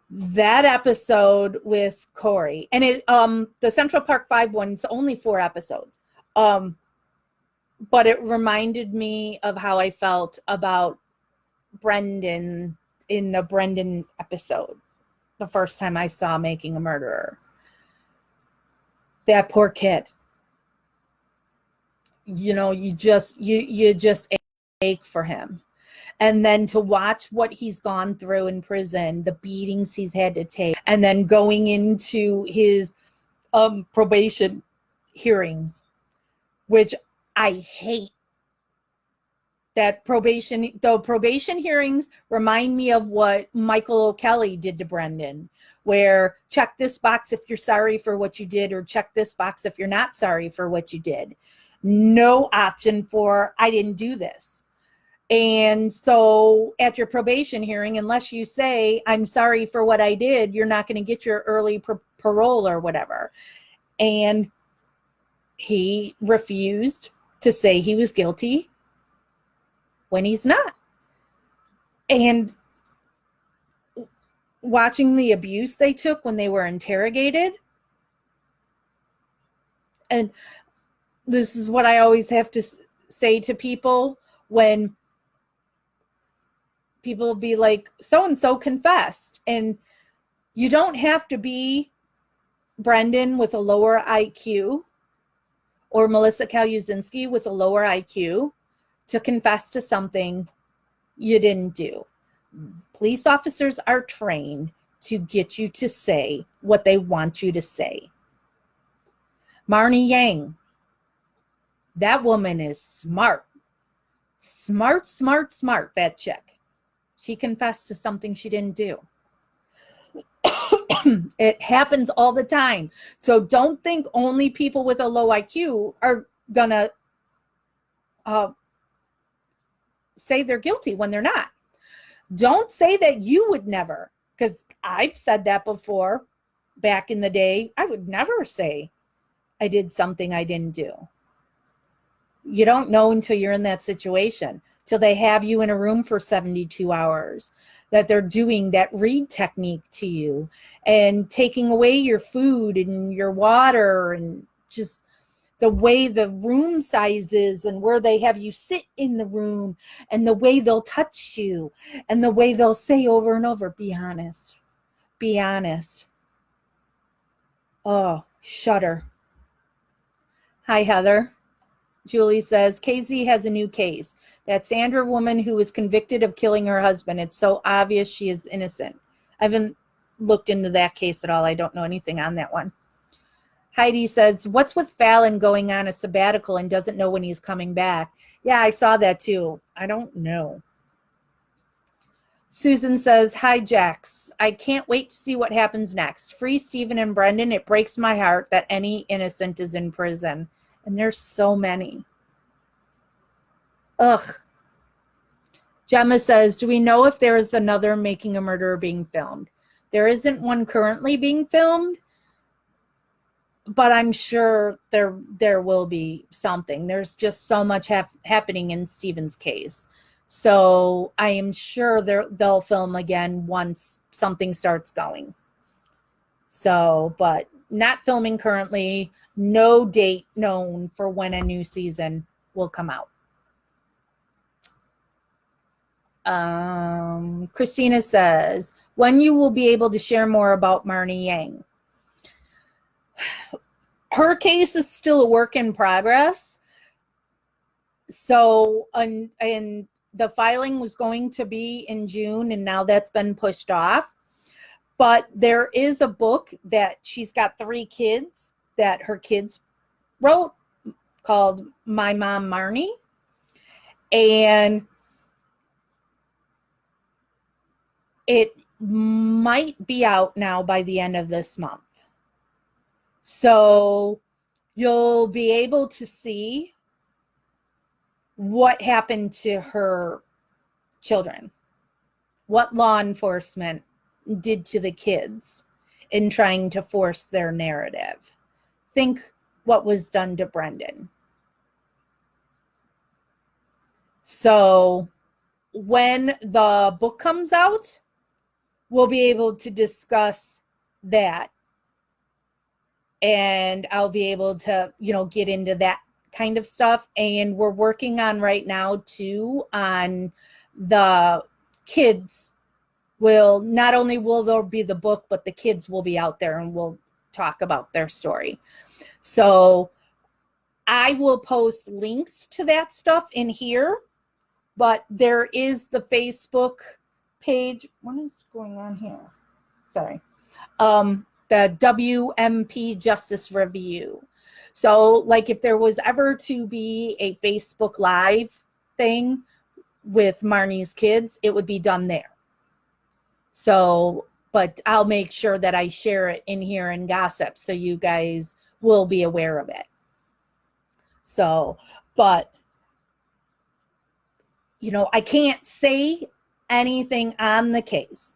that episode with Corey, and it the Central Park 5 one's only 4 episodes, but it reminded me of how I felt about Brendan in the Brendan episode the first time I saw Making a Murderer. That poor kid, you just ache for him. And then to watch what he's gone through in prison, the beatings he's had to take, and then going into his probation hearings, which I hate. The probation hearings remind me of what Michael O'Kelly did to Brendan, where check this box if you're sorry for what you did, or check this box if you're not sorry for what you did. No option for, I didn't do this. And so at your probation hearing, unless you say, I'm sorry for what I did, you're not going to get your early parole or whatever. And he refused to say he was guilty when he's not. And watching the abuse they took when they were interrogated. And this is what I always have to say to people when people be like, so-and-so confessed. And you don't have to be Brendan with a lower IQ or Melissa Kaluzinski with a lower IQ to confess to something you didn't do. Police officers are trained to get you to say what they want you to say. Marnie Yang, that woman is smart. Smart, that chick. She confessed to something she didn't do. It happens all the time. So don't think only people with a low IQ are gonna say they're guilty when they're not. Don't say that you would never, because I've said that before back in the day. I would never say I did something I didn't do. You don't know until you're in that situation, till they have you in a room for 72 hours, that they're doing that read technique to you and taking away your food and your water and just the way the room size is and where they have you sit in the room and the way they'll touch you and the way they'll say over and over, be honest, be honest. Oh, shudder. Hi, Heather. Julie says, KZ has a new case. That Sandra woman who was convicted of killing her husband. It's so obvious she is innocent. I haven't looked into that case at all. I don't know anything on that one. Heidi says, what's with Fallon going on a sabbatical and doesn't know when he's coming back? Yeah, I saw that too. I don't know. Susan says, hi, Jax. I can't wait to see what happens next. Free Stephen and Brendan. It breaks my heart that any innocent is in prison. And there's so many. Ugh. Gemma says, do we know if there is another Making a Murderer being filmed? There isn't one currently being filmed, but I'm sure there will be something. There's just so much happening in Stephen's case. So I am sure they'll film again once something starts going. So, but not filming currently. No date known for when a new season will come out. Christina says, when you will be able to share more about Marnie Yang? Her case is still a work in progress. So, and the filing was going to be in June, and now that's been pushed off. But there is a book that she's got 3 kids that her kids wrote called My Mom Marnie. And it might be out now by the end of this month. So you'll be able to see what happened to her children, what law enforcement did to the kids in trying to force their narrative. Think what was done to Brendan. So when the book comes out, we'll be able to discuss that. And I'll be able to, get into that kind of stuff. And we're working on right now too on the kids. Not only will there be the book, but the kids will be out there and we'll talk about their story. So I will post links to that stuff in here, but there is the Facebook page. What is going on here? Sorry. The WMP Justice Review. So like if there was ever to be a Facebook Live thing with Marnie's kids, it would be done there. So, but I'll make sure that I share it in here in Gossip so you guys will be aware of it. So, but, I can't say anything on the case.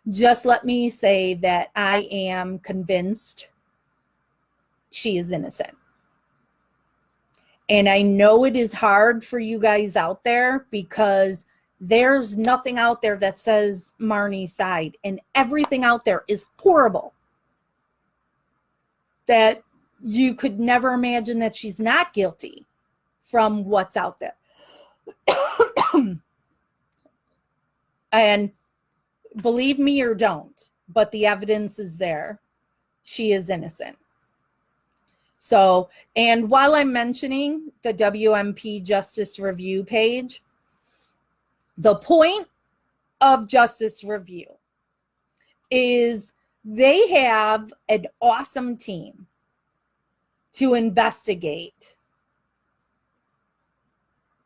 Just let me say that I am convinced she is innocent. And I know it is hard for you guys out there because there's nothing out there that says Marnie's side, and everything out there is horrible. That you could never imagine that she's not guilty from what's out there. And believe me or don't, but the evidence is there. She is innocent. So, and while I'm mentioning the WMP Justice Review page, the point of Justice Review is they have an awesome team to investigate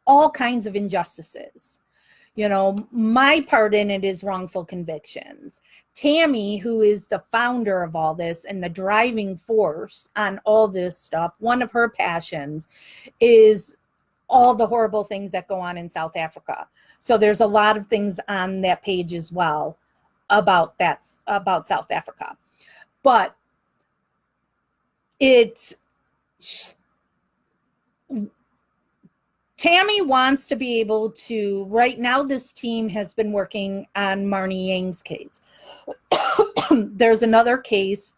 all kinds of injustices. My part in it is wrongful convictions. Tammy, who is the founder of all this and the driving force on all this stuff, one of her passions is all the horrible things that go on in South Africa. So there's a lot of things on that page as well about South Africa. But Tammy wants to be able to, right now this team has been working on Marnie Yang's case. There's another case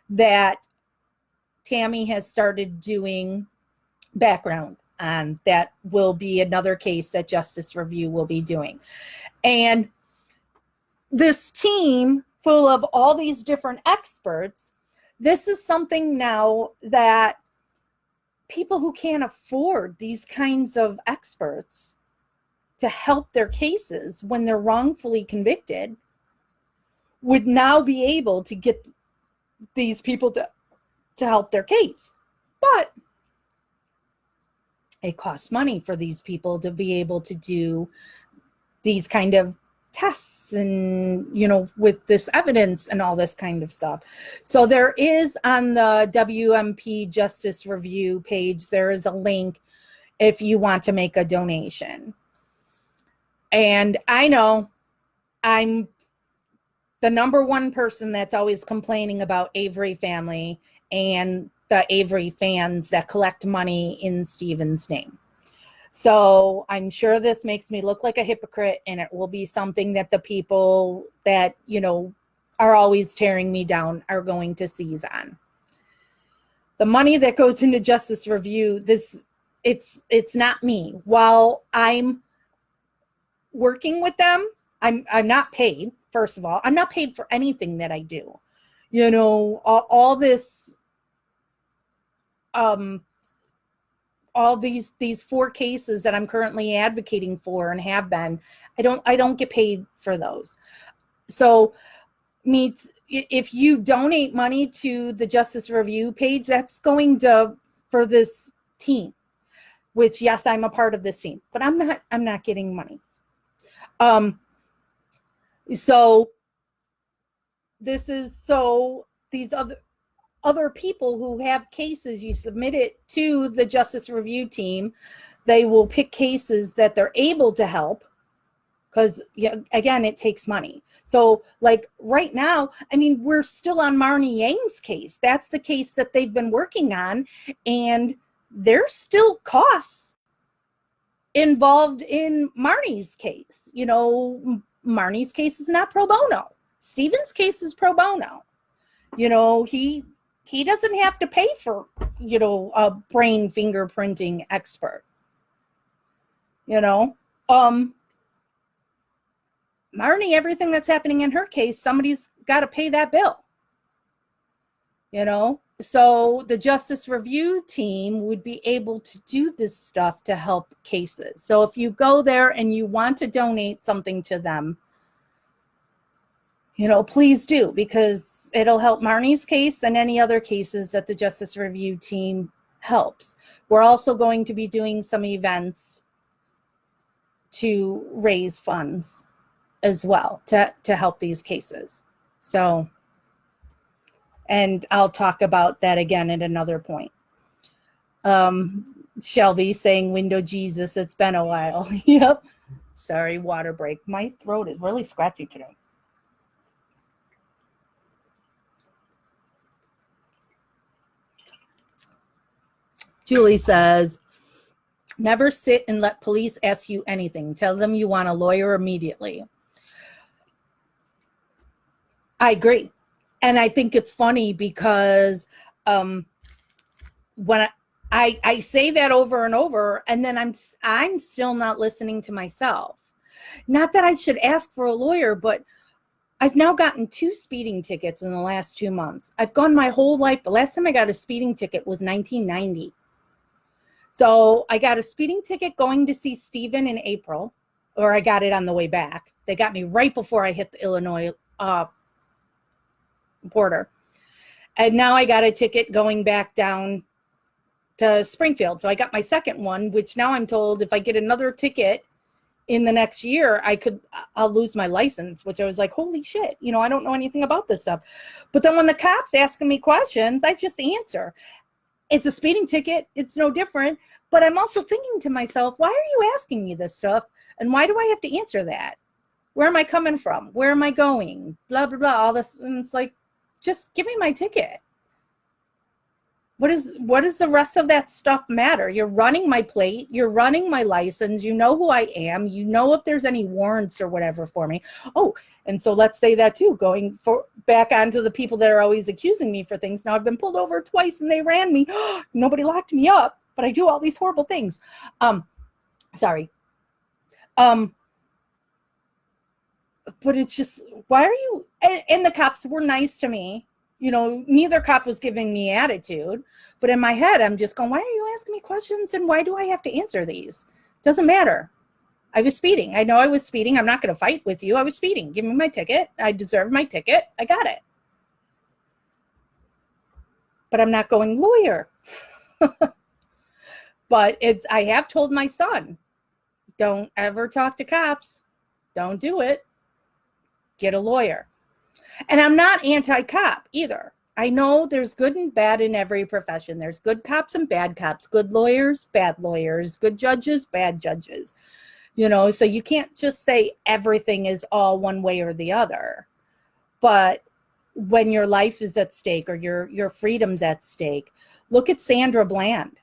that Tammy has started doing background on that will be another case that Justice Review will be doing. And this team full of all these different experts, this is something now that people who can't afford these kinds of experts to help their cases when they're wrongfully convicted would now be able to get these people to help their case. But it costs money for these people to be able to do these kind of tests and, with this evidence and all this kind of stuff. So there is on the WMP Justice Review page, there is a link if you want to make a donation. And I know I'm the number one person that's always complaining about Avery family and the Avery fans that collect money in Stephen's name. So I'm sure this makes me look like a hypocrite, and it will be something that the people that, are always tearing me down are going to seize on. The money that goes into Justice Review, it's not me. While I'm working with them, I'm not paid. First of all, I'm not paid for anything that I do. All this, all these 4 cases that I'm currently advocating for and have been, I don't get paid for those. So if you donate money to the Justice Review page, that's going for this team, which, yes, I'm a part of this team, but I'm not getting money. So these other people who have cases, you submit it to the Justice Review team. They will pick cases that they're able to help, because, again, it takes money. So, like right now, we're still on Marnie Yang's case. That's the case that they've been working on, and there's still costs involved in Marnie's case. Marnie's case is not pro bono. Stephen's case is pro bono. He doesn't have to pay for, a brain fingerprinting expert. Marnie, everything that's happening in her case, somebody's got to pay that bill. So the Justice Review team would be able to do this stuff to help cases. So if you go there and you want to donate something to them, please do, because it'll help Marnie's case and any other cases that the Justice Review team helps. We're also going to be doing some events to raise funds as well to help these cases. So, and I'll talk about that again at another point. Shelby saying, window Jesus, it's been a while. Yep. Sorry, water break. My throat is really scratchy today. Julie says, never sit and let police ask you anything. Tell them you want a lawyer immediately. I agree. And I think it's funny because when I say that over and over, and then I'm still not listening to myself. Not that I should ask for a lawyer, but I've now gotten 2 speeding tickets in the last 2 months. I've gone my whole life. The last time I got a speeding ticket was 1990. So I got a speeding ticket going to see Stephen in April, or I got it on the way back. They got me right before I hit the Illinois border. And now I got a ticket going back down to Springfield. So I got my second one, which now I'm told if I get another ticket in the next year, I'll lose my license, which I was like, holy shit, I don't know anything about this stuff. But then when the cops asking me questions, I just answer. It's a speeding ticket. It's no different. But I'm also thinking to myself, why are you asking me this stuff? And why do I have to answer that? Where am I coming from? Where am I going? Blah, blah, blah, all this. And it's like, just give me my ticket. What does the rest of that stuff matter? You're running my plate. You're running my license. You know who I am. You know if there's any warrants or whatever for me. Oh, and so let's say that too, going back onto the people that are always accusing me for things. Now I've been pulled over twice and they ran me. Nobody locked me up, but I do all these horrible things. Sorry. But it's just, why are you, and the cops were nice to me. Neither cop was giving me attitude, but in my head, I'm just going, why are you asking me questions? And why do I have to answer these? Doesn't matter. I was speeding. I know I was speeding. I'm not going to fight with you. I was speeding. Give me my ticket. I deserve my ticket. I got it. But I'm not going lawyer. But I have told my son, don't ever talk to cops. Don't do it. get a lawyer. And I'm not anti-cop either. I know there's good and bad in every profession. There's good cops and bad cops, good lawyers, bad lawyers, good judges, bad judges. You know, so you can't just say everything is all one way or the other. But when your life is at stake or your freedom's at stake, look at Sandra Bland.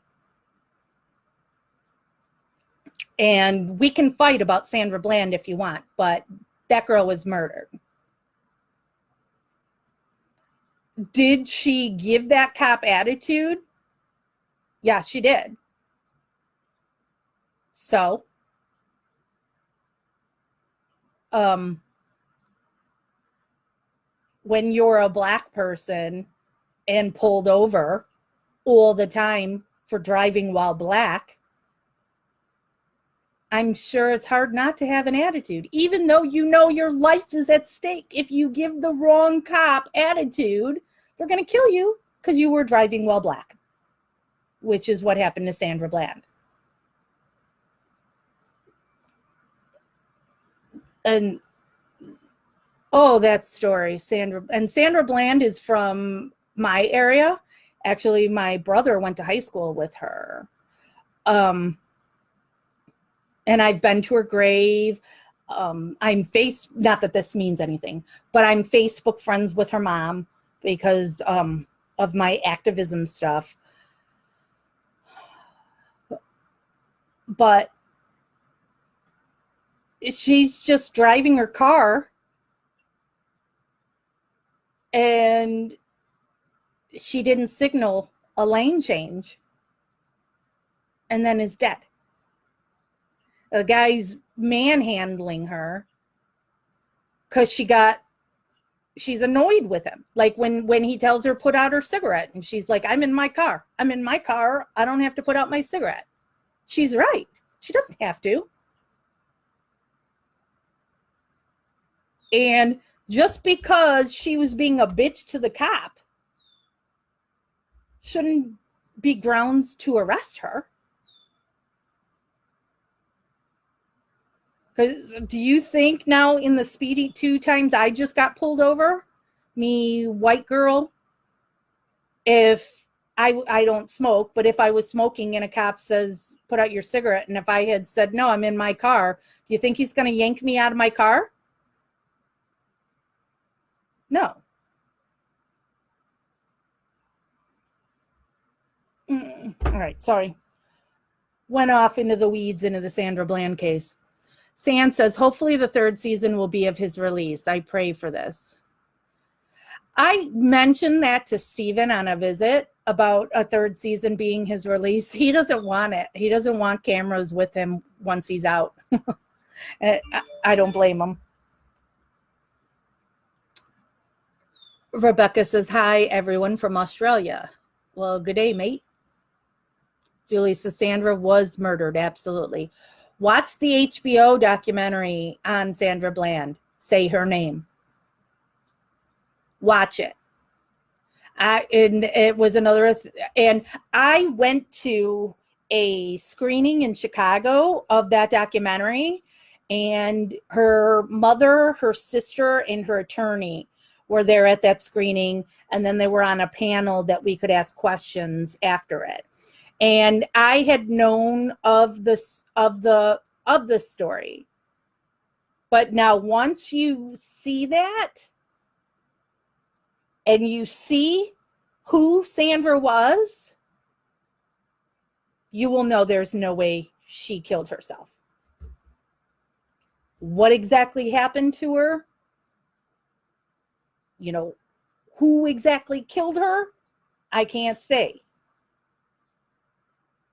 And we can fight about Sandra Bland if you want, but that girl was murdered. Did she give that cop attitude? Yeah, she did. So, when you're a black person and pulled over all the time for driving while black, I'm sure it's hard not to have an attitude, even though you know your life is at stake. If you give the wrong cop attitude, they're going to kill you because you were driving while black, which is what happened to Sandra Bland. And oh, that story, Sandra Bland is from my area. Actually, my brother went to high school with her. And I've been to her grave. Not that this means anything, but I'm Facebook friends with her mom because of my activism stuff. But she's just driving her car and she didn't signal a lane change and then is dead. The guy's manhandling her because she's annoyed with him. Like when he tells her put out her cigarette and she's like, I'm in my car. I don't have to put out my cigarette. She's right. She doesn't have to. And just because she was being a bitch to the cop shouldn't be grounds to arrest her. Because do you think now in the Speedy 2 times I just got pulled over, me white girl, if I don't smoke, but if I was smoking and a cop says put out your cigarette, and if I had said no, I'm in my car, do you think he's going to yank me out of my car? No. All right, sorry. Went off into the weeds into the Sandra Bland case. Sand says, hopefully the 3rd season will be of his release. I pray for this. I mentioned that to Steven on a visit about a 3rd season being his release. He doesn't want it. He doesn't want cameras with him once he's out. I don't blame him. Rebecca says, hi, everyone from Australia. Well, good day, mate. Julie says, Sandra was murdered. Absolutely. Watch the HBO documentary on Sandra Bland. Say her name. Watch it. And it was another, and I went to a screening in Chicago of that documentary, and her mother, her sister, and her attorney were there at that screening, and then they were on a panel that we could ask questions after it. And I had known of the story, but now once you see that and you see who Sandra was, you will know there's no way she killed herself. What exactly happened to her? You know, who exactly killed her? I can't say.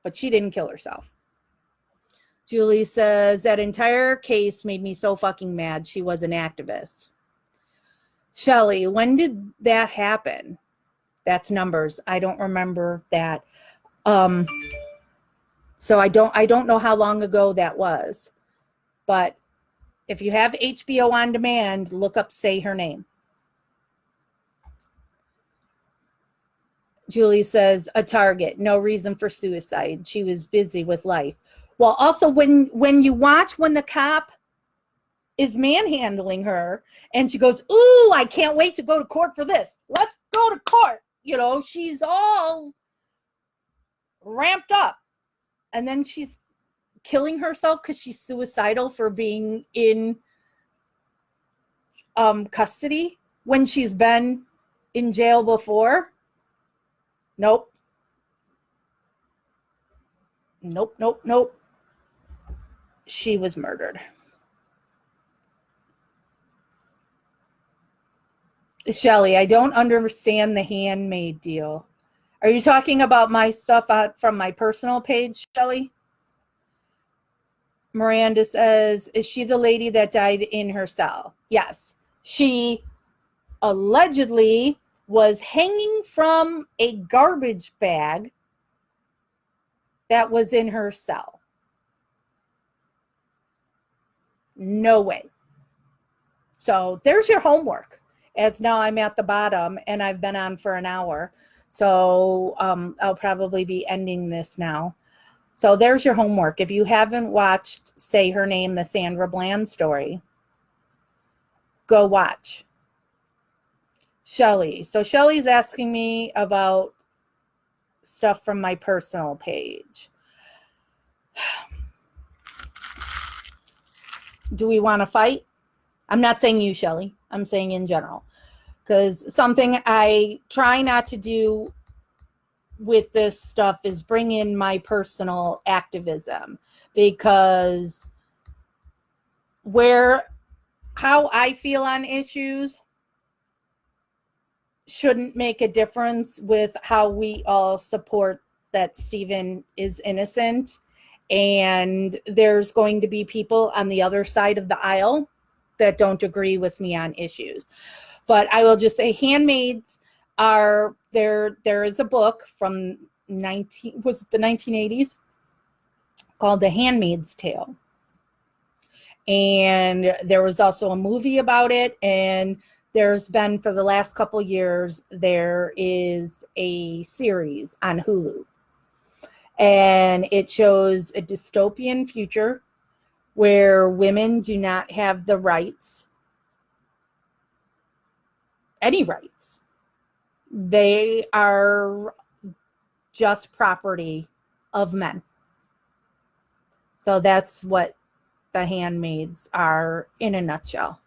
But she didn't kill herself. Julie says, that entire case made me so fucking mad. She was an activist. Shelly, when did that happen? That's numbers. I don't remember that. So I don't know how long ago that was. But if you have HBO on demand, look up Say Her Name. Julie says, a target, no reason for suicide. She was busy with life. Well, also when you watch when the cop is manhandling her, and she goes, ooh, I can't wait to go to court for this. Let's go to court. You know, she's all ramped up. And then she's killing herself because she's suicidal for being in custody when she's been in jail before. Nope. She was murdered. Shelly, I don't understand the handmaid deal. Are you talking about my stuff from my personal page, Shelly? Miranda says, is she the lady that died in her cell? Yes. She allegedly was hanging from a garbage bag that was in her cell. No way. So there's your homework. As now I'm at the bottom and I've been on for an hour. So I'll probably be ending this now. So there's your homework. If you haven't watched Say Her Name, the Sandra Bland story, go watch. Shelly. So Shelly's asking me about stuff from my personal page. Do we want to fight? I'm not saying you, Shelly. I'm saying in general. Because something I try not to do with this stuff is bring in my personal activism. Because how I feel on issues shouldn't make a difference with how we all support that Stephen is innocent. And there's going to be people on the other side of the aisle that don't agree with me on issues. But I will just say handmaids are there. There is a book from the 1980s called The Handmaid's Tale. And there was also a movie about it. And there's been, for the last couple years, there is a series on Hulu. And it shows a dystopian future where women do not have the rights, any rights. They are just property of men. So that's what the handmaids are in a nutshell.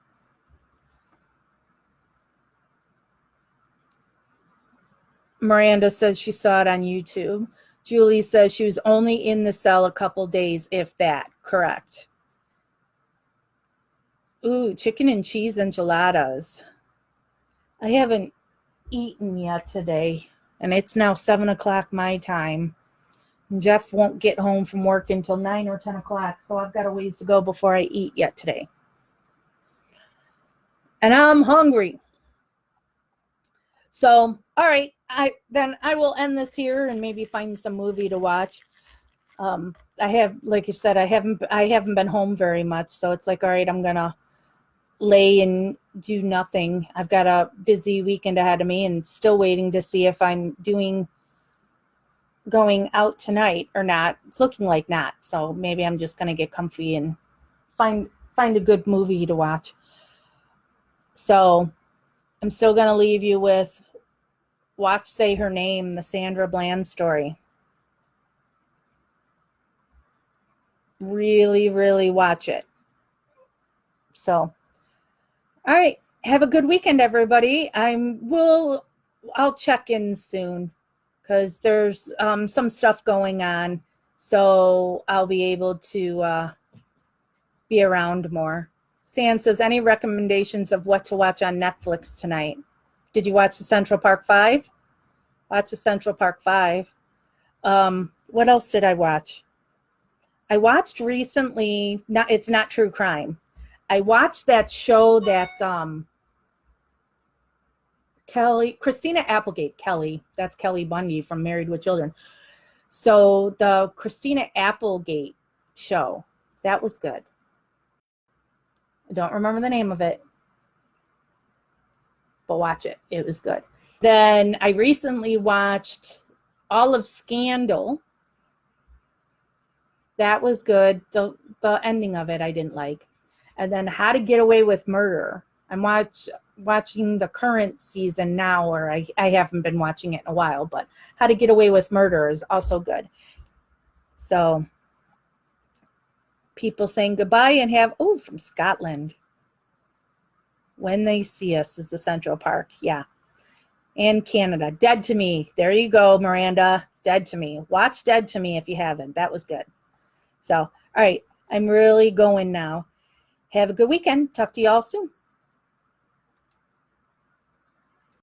Miranda says she saw it on YouTube. Julie says she was only in the cell a couple days, if that. Correct. Ooh, chicken and cheese enchiladas. I haven't eaten yet today, and it's now 7 o'clock my time. And Jeff won't get home from work until 9 or 10 o'clock, so I've got a ways to go before I eat yet today. And I'm hungry. So, all right, I will end this here and maybe find some movie to watch. I have, like you said, I haven't been home very much, so it's like, all right, I'm gonna lay and do nothing. I've got a busy weekend ahead of me and still waiting to see if I'm going out tonight or not. It's looking like not, so maybe I'm just gonna get comfy and find a good movie to watch. So I'm still gonna leave you with watch Say Her Name, the Sandra Bland story. Really, really watch it. So, all right. Have a good weekend, everybody. I'll check in soon because there's some stuff going on. So I'll be able to be around more. San says, any recommendations of what to watch on Netflix tonight? Did you watch the Central Park 5? Watch the Central Park 5. What else did I watch? I watched recently, it's not true crime. I watched that show that's Christina Applegate, that's Kelly Bundy from Married with Children. So the Christina Applegate show, that was good. I don't remember the name of it, but watch it. It was good. Then I recently watched all of Scandal. That was good. The ending of it I didn't like. And then How to Get Away with Murder. I'm watching the current season now, or I haven't been watching it in a while, but How to Get Away with Murder is also good. So people saying goodbye and have, from Scotland. When They See Us is the Central Park. Yeah. And Canada. Dead to Me. There you go, Miranda. Dead to Me. Watch Dead to Me if you haven't. That was good. So, all right. I'm really going now. Have a good weekend. Talk to you all soon.